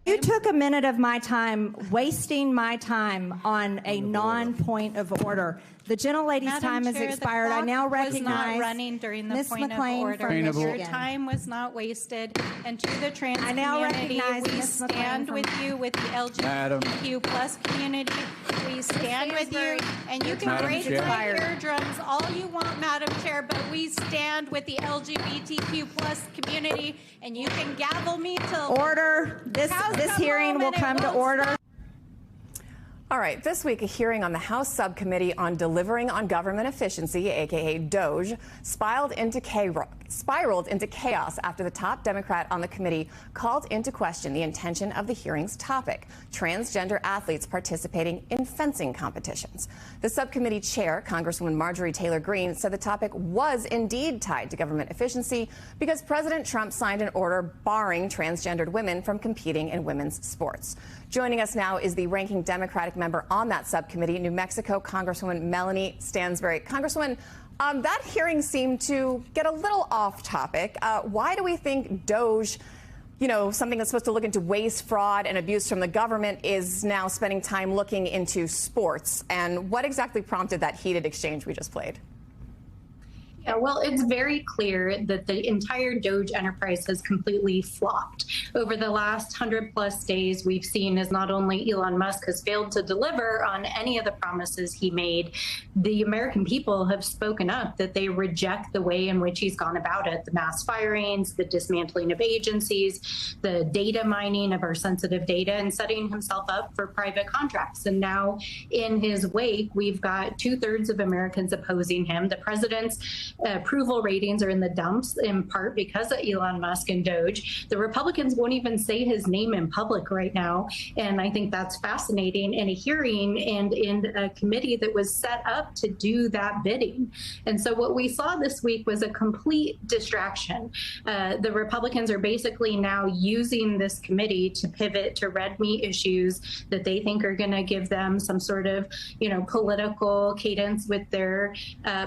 You took a minute of my time, wasting my time on a non-point of order. The gentlelady's time has expired. I now recognize not running during the Ms. point McLean of order. from Your Michigan. time was not wasted. And to the trans I now community, recognize we Ms. McLean stand from- with you, with the LGBTQ plus community. We stand with you, and you can Madam break Chair. my eardrums all you want, Madam Chair, but we stand with the LGBTQ plus community, and you can gavel me till Order. This come hearing home will and it come to won't order. All right, this week, a hearing on the House Subcommittee on Delivering on Government Efficiency, aka DOGE, spiraled into chaos after the top Democrat on the committee called into question the intention of the hearing's topic: transgender athletes participating in fencing competitions. The subcommittee chair, Congresswoman Marjorie Taylor Greene, said the topic was indeed tied to government efficiency because President Trump signed an order barring transgendered women from competing in women's sports. Joining us now is the ranking Democratic member on that subcommittee, New Mexico Congresswoman Melanie Stansbury. Congresswoman, that hearing seemed to get a little off topic. Why do we think DOGE, something that's supposed to look into waste, fraud, and abuse from the government, is now spending time looking into sports? And what exactly prompted that heated exchange we just played? Yeah, well, it's very clear that the entire DOGE enterprise has completely flopped. Over the last 100+ days, we've seen as not only Elon Musk has failed to deliver on any of the promises he made, the American people have spoken up that they reject the way in which he's gone about it: the mass firings, the dismantling of agencies, the data mining of our sensitive data, and setting himself up for private contracts. And now in his wake, we've got 2/3 of Americans opposing him. The president's approval ratings are in the dumps, in part because of Elon Musk and DOGE. The Republicans won't even say his name in public right now, and I think that's fascinating in a hearing and in a committee that was set up to do that bidding. And so what we saw this week was a complete distraction. The Republicans are basically now using this committee to pivot to red meat issues that they think are going to give them some sort of, political cadence with their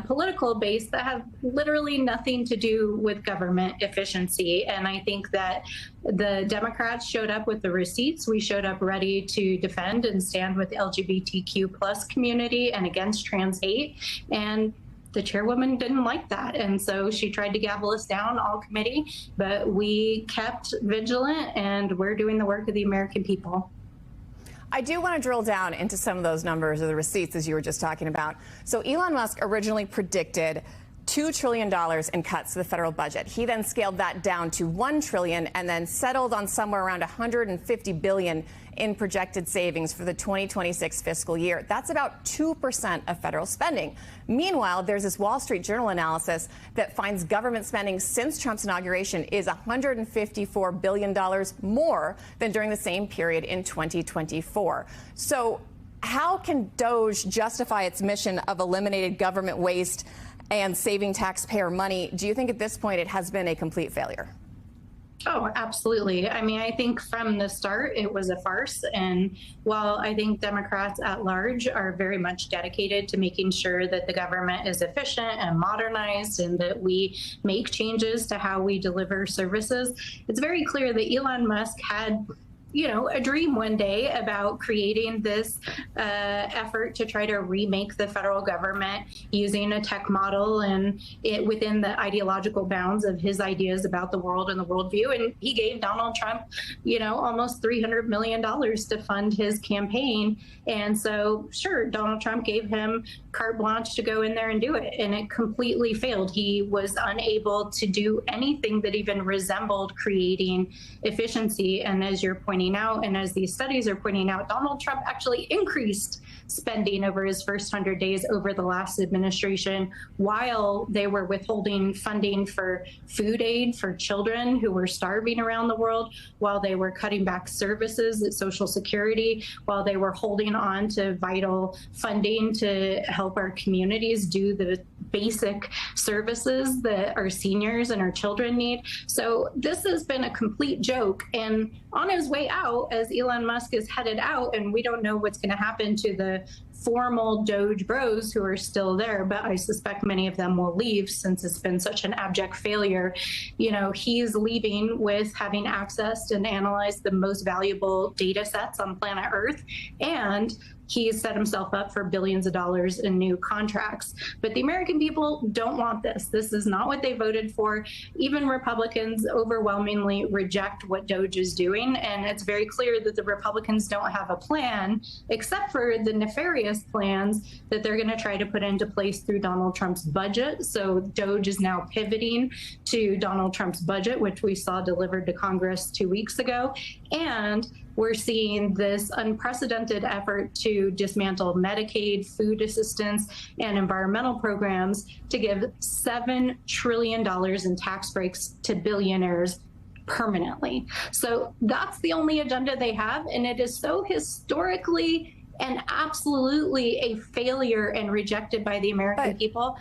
political base that have literally nothing to do with government efficiency. And I think that the Democrats showed up with the receipts. We showed up ready to defend and stand with the LGBTQ plus community and against trans hate. And the chairwoman didn't like that. And so she tried to gavel us down all committee, but we kept vigilant, and we're doing the work of the American people. I do want to drill down into some of those numbers or the receipts, as you were just talking about. So Elon Musk originally predicted $2 trillion in cuts to the federal budget. He then scaled that down to $1 trillion and then settled on somewhere around $150 billion in projected savings for the 2026 fiscal year. That's about 2% of federal spending. Meanwhile, there's this Wall Street Journal analysis that finds government spending since Trump's inauguration is $154 billion more than during the same period in 2024. So how can DOGE justify its mission of eliminating government waste and saving taxpayer money? Do you think at this point it has been a complete failure? Oh, absolutely. I mean, I think from the start, it was a farce. And while I think Democrats at large are very much dedicated to making sure that the government is efficient and modernized and that we make changes to how we deliver services, it's very clear that Elon Musk had a dream one day about creating this effort to try to remake the federal government using a tech model and it within the ideological bounds of his ideas about the world and the worldview. And he gave Donald Trump, almost $300 million to fund his campaign. And so, sure, Donald Trump gave him carte blanche to go in there and do it. And it completely failed. He was unable to do anything that even resembled creating efficiency. And as you're pointing out, and as these studies are pointing out, Donald Trump actually increased spending over his first 100 days over the last administration, while they were withholding funding for food aid for children who were starving around the world, while they were cutting back services at Social Security, while they were holding on to vital funding to help our communities do the basic services that our seniors and our children need. So this has been a complete joke. And on his way out as Elon Musk is headed out, and we don't know what's going to happen to the formal Doge bros who are still there, but I suspect many of them will leave since it's been such an abject failure. You know, he's leaving with having accessed and analyzed the most valuable data sets on planet Earth, and he's set himself up for billions of dollars in new contracts. But the American people don't want this. This is not what they voted for. Even Republicans overwhelmingly reject what Doge is doing. And it's very clear that the Republicans don't have a plan, except for the nefarious plans that they're going to try to put into place through Donald Trump's budget. So Doge is now pivoting to Donald Trump's budget, which we saw delivered to Congress 2 weeks ago. And we're seeing this unprecedented effort to dismantle Medicaid, food assistance, and environmental programs to give $7 trillion in tax breaks to billionaires permanently. So that's the only agenda they have, and it is so historically and absolutely a failure and rejected by the American people.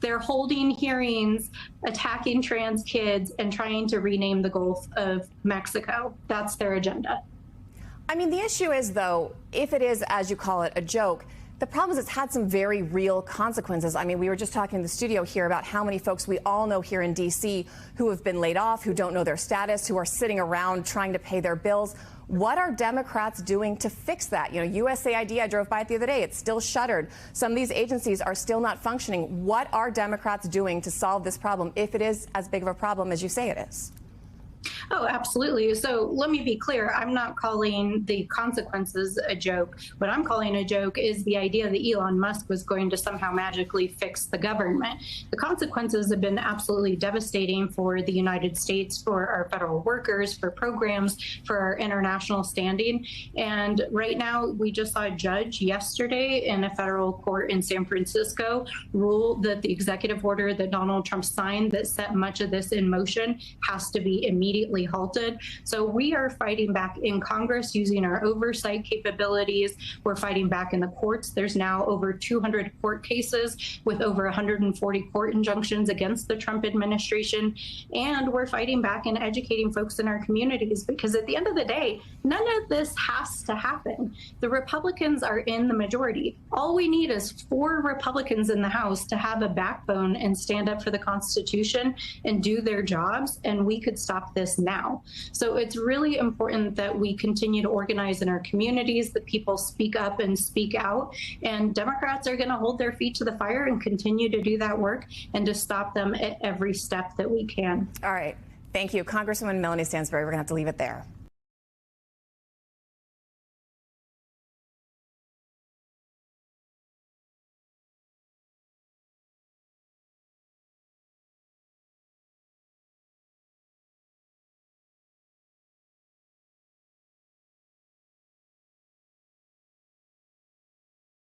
They're holding hearings, attacking trans kids, and trying to rename the Gulf of Mexico. That's their agenda. I mean, the issue is, though, if it is, as you call it, a joke, the problem is it's had some very real consequences. I mean, we were just talking in the studio here about how many folks we all know here in D.C. who have been laid off, who don't know their status, who are sitting around trying to pay their bills. What are Democrats doing to fix that? You know, USAID, I drove by it the other day. It's still shuttered. Some of these agencies are still not functioning. What are Democrats doing to solve this problem, if it is as big of a problem as you say it is? Oh, absolutely. So let me be clear. I'm not calling the consequences a joke. What I'm calling a joke is the idea that Elon Musk was going to somehow magically fix the government. The consequences have been absolutely devastating for the United States, for our federal workers, for programs, for our international standing. And right now, we just saw a judge yesterday in a federal court in San Francisco rule that the executive order that Donald Trump signed that set much of this in motion has to be immediately halted. So we are fighting back in Congress using our oversight capabilities. We're fighting back in the courts. There's now over 200 court cases with over 140 court injunctions against the Trump administration. And we're fighting back and educating folks in our communities, because at the end of the day, none of this has to happen. The Republicans are in the majority. All we need is 4 Republicans in the House to have a backbone and stand up for the Constitution and do their jobs, and we could stop this now. So it's really important that we continue to organize in our communities, that people speak up and speak out, and Democrats are going to hold their feet to the fire and continue to do that work and to stop them at every step that we can. All right. Thank you. Congresswoman Melanie Stansbury, we're going to have to leave it there.